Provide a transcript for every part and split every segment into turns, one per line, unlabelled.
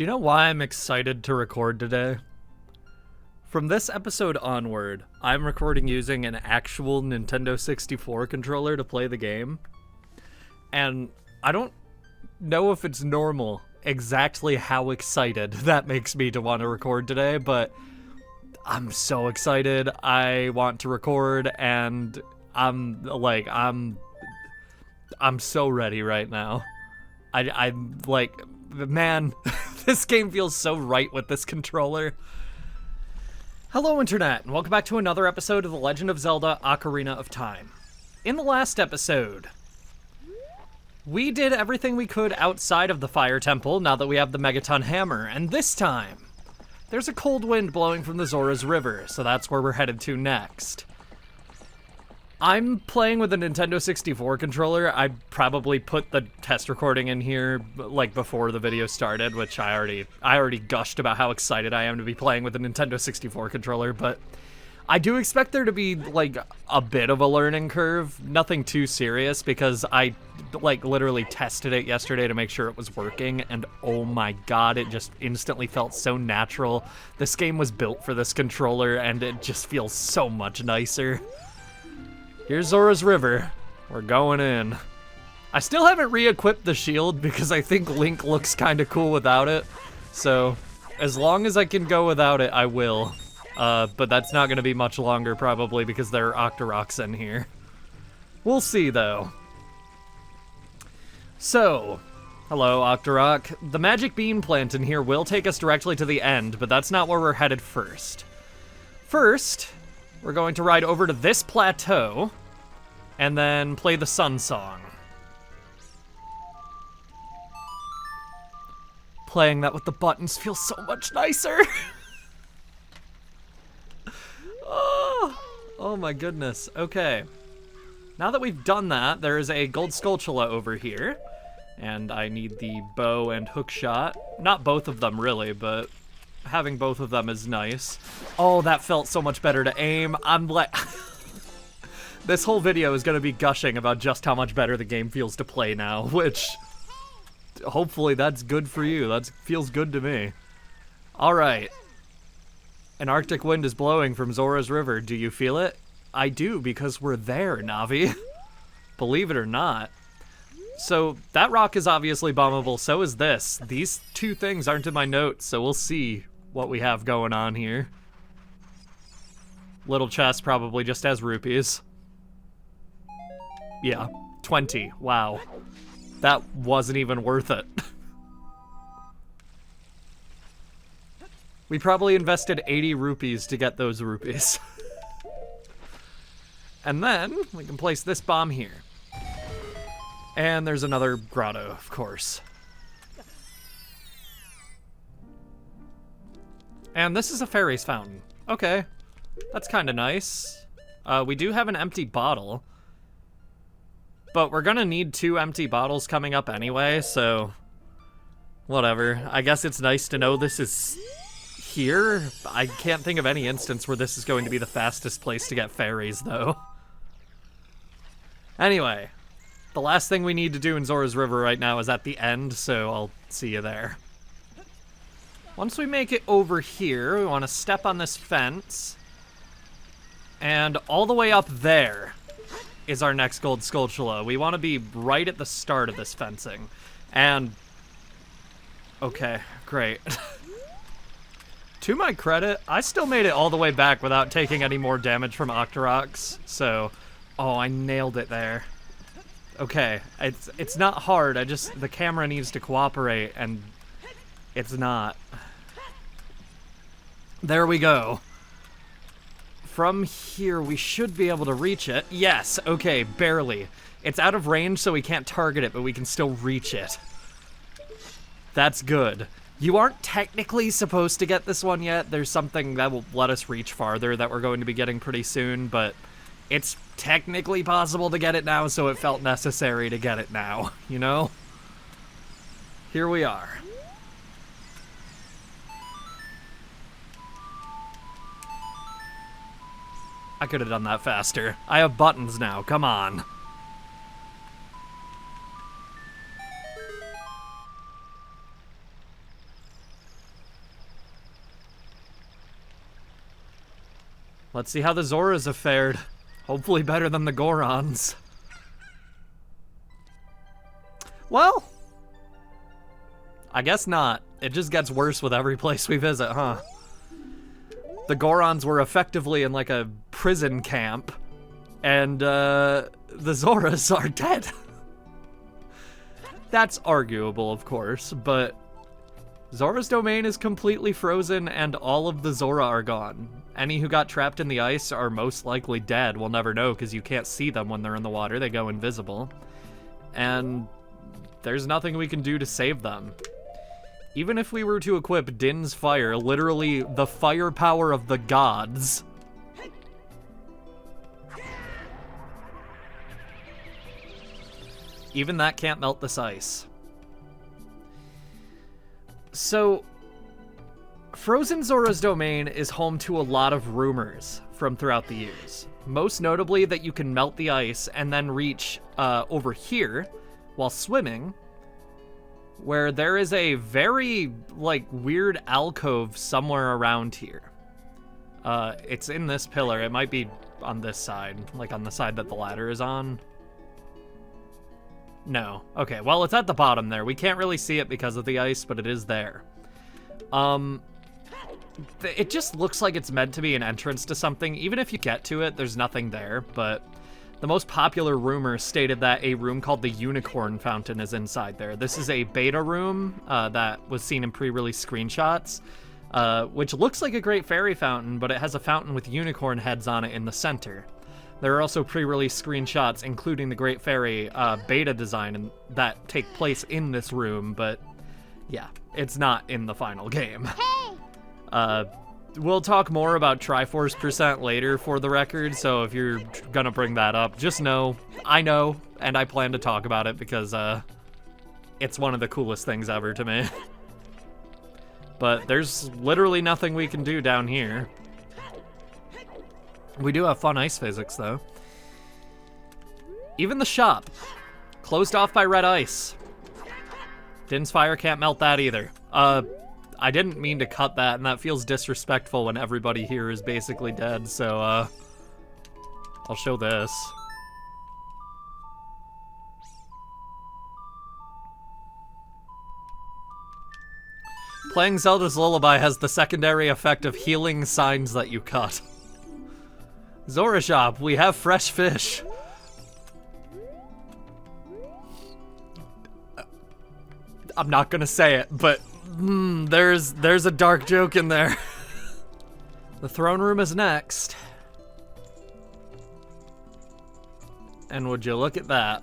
Do you know why I'm excited to record today? From this episode onward, I'm recording using an actual Nintendo 64 controller to play the game. And I don't know if it's normal exactly how excited that makes me to want to record today, but I'm so excited. I want to record, and I'm so ready right now. I'm like, man, this game feels so right with this controller. Hello, Internet, and welcome back to another episode of The Legend of Zelda: Ocarina of Time. In the last episode, we did everything we could outside of the Fire Temple now that we have the Megaton Hammer, and this time, there's a cold wind blowing from the Zora's River, so that's where we're headed to next. I'm playing with a Nintendo 64 controller. I probably put the test recording in here like before the video started, which I already gushed about how excited I am to be playing with a Nintendo 64 controller, but I do expect there to be like a bit of a learning curve, nothing too serious, because I like literally tested it yesterday to make sure it was working, and oh my god, it just instantly felt so natural. This game was built for this controller, and it just feels so much nicer. Here's Zora's River. We're going in. I still haven't re-equipped the shield because I think Link looks kind of cool without it. So, as long as I can go without it, I will. But that's not going to be much longer probably because there are Octoroks in here. We'll see though. So, hello Octorok. The magic bean plant in here will take us directly to the end, but that's not where we're headed first. First, we're going to ride over to this plateau and then play the Sun Song. Playing that with the buttons feels so much nicer. Oh my goodness. Okay. Now that we've done that, there is a gold Skulltula over here. And I need the bow and hook shot. Not both of them really, but having both of them is nice. Oh, that felt so much better to aim. I'm like... This whole video is going to be gushing about just how much better the game feels to play now, which... hopefully that's good for you. That feels good to me. Alright. An Arctic wind is blowing from Zora's River. Do you feel it? I do, because we're there, Navi. Believe it or not. So, that rock is obviously bombable, so is this. These two things aren't in my notes, so we'll see what we have going on here. Little chest probably just has rupees. Yeah, 20. Wow. That wasn't even worth it. We probably invested 80 rupees to get those rupees. And then, we can place this bomb here. And there's another grotto, of course. And this is a fairy's fountain. Okay, that's kind of nice. We do have an empty bottle. But we're gonna need 2 empty bottles coming up anyway, so... whatever. I guess it's nice to know this is here. I can't think of any instance where this is going to be the fastest place to get fairies, though. Anyway, the last thing we need to do in Zora's River right now is at the end, so I'll see you there. Once we make it over here, we want to step on this fence. And all the way up there is our next gold Skulltula. We want to be right at the start of this fencing. And... okay, great. To my credit, I still made it all the way back without taking any more damage from Octoroks, so... oh, I nailed it there. Okay, it's not hard, the camera needs to cooperate, and it's not. There we go. From here, we should be able to reach it. Yes, okay, barely. It's out of range, so we can't target it, but we can still reach it. That's good. You aren't technically supposed to get this one yet. There's something that will let us reach farther that we're going to be getting pretty soon, but it's technically possible to get it now, so it felt necessary to get it now, you know? Here we are. I could have done that faster. I have buttons now, come on. Let's see how the Zoras have fared. Hopefully better than the Gorons. Well, I guess not. It just gets worse with every place we visit, huh? The Gorons were effectively in like a prison camp, and the Zoras are dead. That's arguable, of course, but Zora's domain is completely frozen and all of the Zora are gone. Any who got trapped in the ice are most likely dead. We'll never know because you can't see them when they're in the water. They go invisible. And there's nothing we can do to save them. Even if we were to equip Din's Fire, literally the firepower of the gods, even that can't melt this ice. So, Frozen Zora's domain is home to a lot of rumors from throughout the years. Most notably that you can melt the ice and then reach over here while swimming, where there is a very, like, weird alcove somewhere around here. It's in this pillar. It might be on this side, like on the side that the ladder is on. No. Okay, well, it's at the bottom there. We can't really see it because of the ice, but it is there. It just looks like it's meant to be an entrance to something. Even if you get to it, there's nothing there, but the most popular rumor stated that a room called the Unicorn Fountain is inside there. This is a beta room that was seen in pre-release screenshots, which looks like a great fairy fountain, but it has a fountain with unicorn heads on it in the center. There are also pre-release screenshots, including the Great Fairy beta design that take place in this room, but yeah, it's not in the final game. Hey! We'll talk more about Triforce % later for the record, so if you're gonna bring that up, just know, I know, and I plan to talk about it because it's one of the coolest things ever to me. But there's literally nothing we can do down here. We do have fun ice physics, though. Even the shop, closed off by red ice. Din's Fire can't melt that either. I didn't mean to cut that, and that feels disrespectful when everybody here is basically dead, so, I'll show this. Playing Zelda's Lullaby has the secondary effect of healing signs that you cut. Zora Shop, we have fresh fish. I'm not gonna say it, but there's a dark joke in there. The throne room is next. And would you look at that?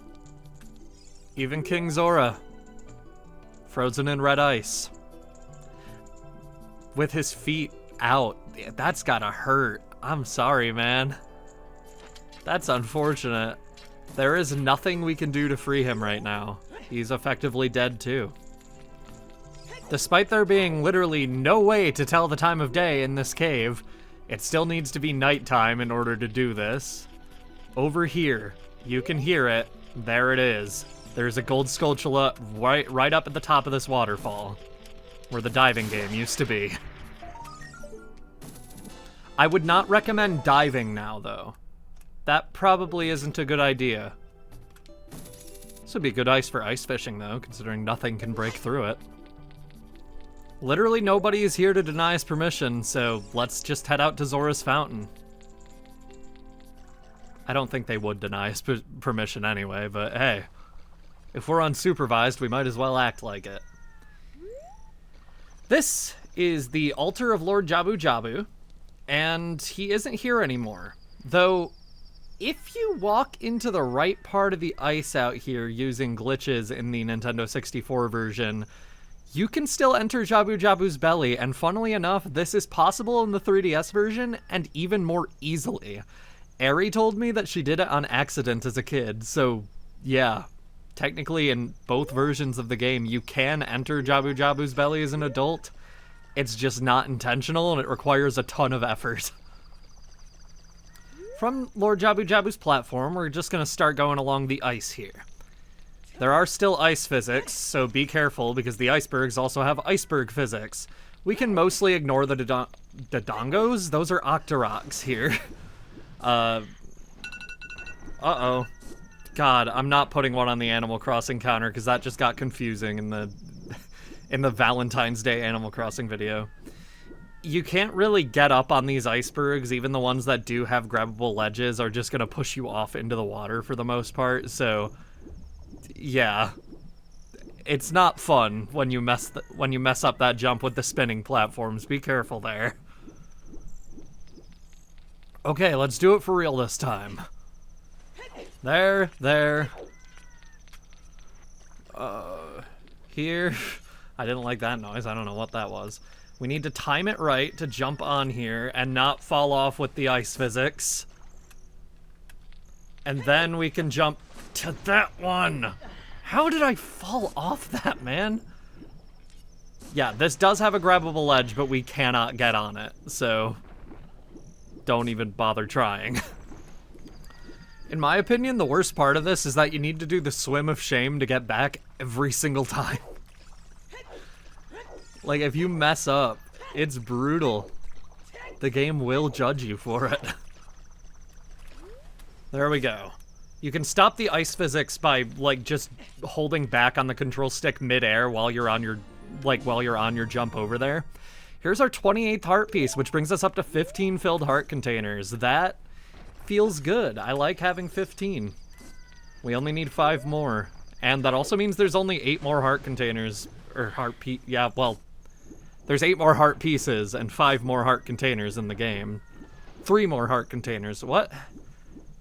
Even King Zora, frozen in red ice, with his feet out. That's gotta hurt. I'm sorry, man. That's unfortunate. There is nothing we can do to free him right now. He's effectively dead too. Despite there being literally no way to tell the time of day in this cave, it still needs to be nighttime in order to do this. Over here, you can hear it. There it is. There's a gold Skulltula right up at the top of this waterfall, where the diving game used to be. I would not recommend diving now, though. That probably isn't a good idea. This would be good ice for ice fishing, though, considering nothing can break through it. Literally nobody is here to deny us permission, so let's just head out to Zora's Fountain. I don't think they would deny us permission anyway, but hey, if we're unsupervised, we might as well act like it. This is the altar of Lord Jabu Jabu, and he isn't here anymore. Though, if you walk into the right part of the ice out here using glitches in the Nintendo 64 version, you can still enter Jabu Jabu's belly, and funnily enough, this is possible in the 3DS version, and even more easily. Ari told me that she did it on accident as a kid, so yeah. Technically, in both versions of the game, you can enter Jabu Jabu's belly as an adult. It's just not intentional, and it requires a ton of effort. From Lord Jabu Jabu's platform, we're just gonna start going along the ice here. There are still ice physics, so be careful, because the icebergs also have iceberg physics. We can mostly ignore the the dongos? Those are Octoroks here. Uh-oh. God, I'm not putting one on the Animal Crossing counter because that just got confusing in the Valentine's Day Animal Crossing video. You can't really get up on these icebergs. Even the ones that do have grabbable ledges are just going to push you off into the water for the most part. So, yeah. It's not fun when you mess up that jump with the spinning platforms. Be careful there. Okay, let's do it for real this time. There. Here. I didn't like that noise. I don't know what that was. We need to time it right to jump on here and not fall off with the ice physics. And then we can jump to that one. How did I fall off that, man? Yeah, this does have a grabbable ledge, but we cannot get on it, so don't even bother trying. In my opinion, the worst part of this is that you need to do the swim of shame to get back every single time. Like, if you mess up, it's brutal. The game will judge you for it. There we go. You can stop the ice physics by, like, just holding back on the control stick mid-air while you're on your, jump over there. Here's our 28th heart piece, which brings us up to 15 filled heart containers. That feels good. I like having 15. We only need 5 more. And that also means there's only 8 more heart containers, or there's 8 more heart pieces and 5 more heart containers in the game. 3 more heart containers. What?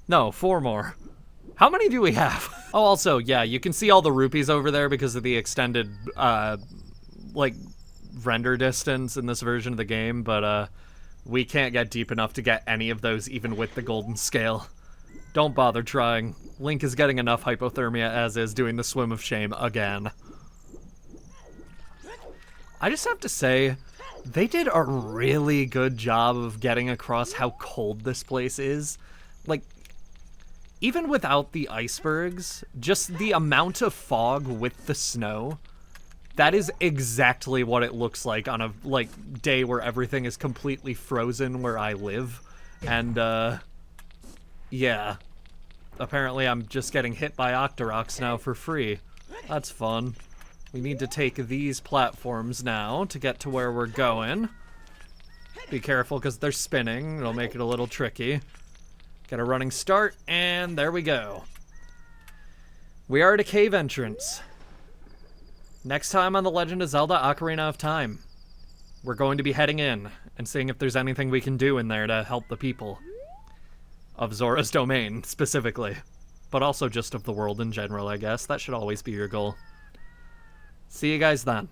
No, 4 more. How many do we have? Oh, also, yeah, you can see all the rupees over there because of the extended, render distance in this version of the game, but, we can't get deep enough to get any of those even with the golden scale. Don't bother trying. Link is getting enough hypothermia as is doing the swim of shame again. I just have to say, they did a really good job of getting across how cold this place is. Like, even without the icebergs, just the amount of fog with the snow, that is exactly what it looks like on a, day where everything is completely frozen where I live. And, yeah. Apparently I'm just getting hit by Octoroks now for free. That's fun. We need to take these platforms now to get to where we're going. Be careful because they're spinning. It'll make it a little tricky. Get a running start, and there we go. We are at a cave entrance. Next time on The Legend of Zelda Ocarina of Time, we're going to be heading in and seeing if there's anything we can do in there to help the people. Of Zora's domain, specifically. But also just of the world in general, I guess. That should always be your goal. See you guys then.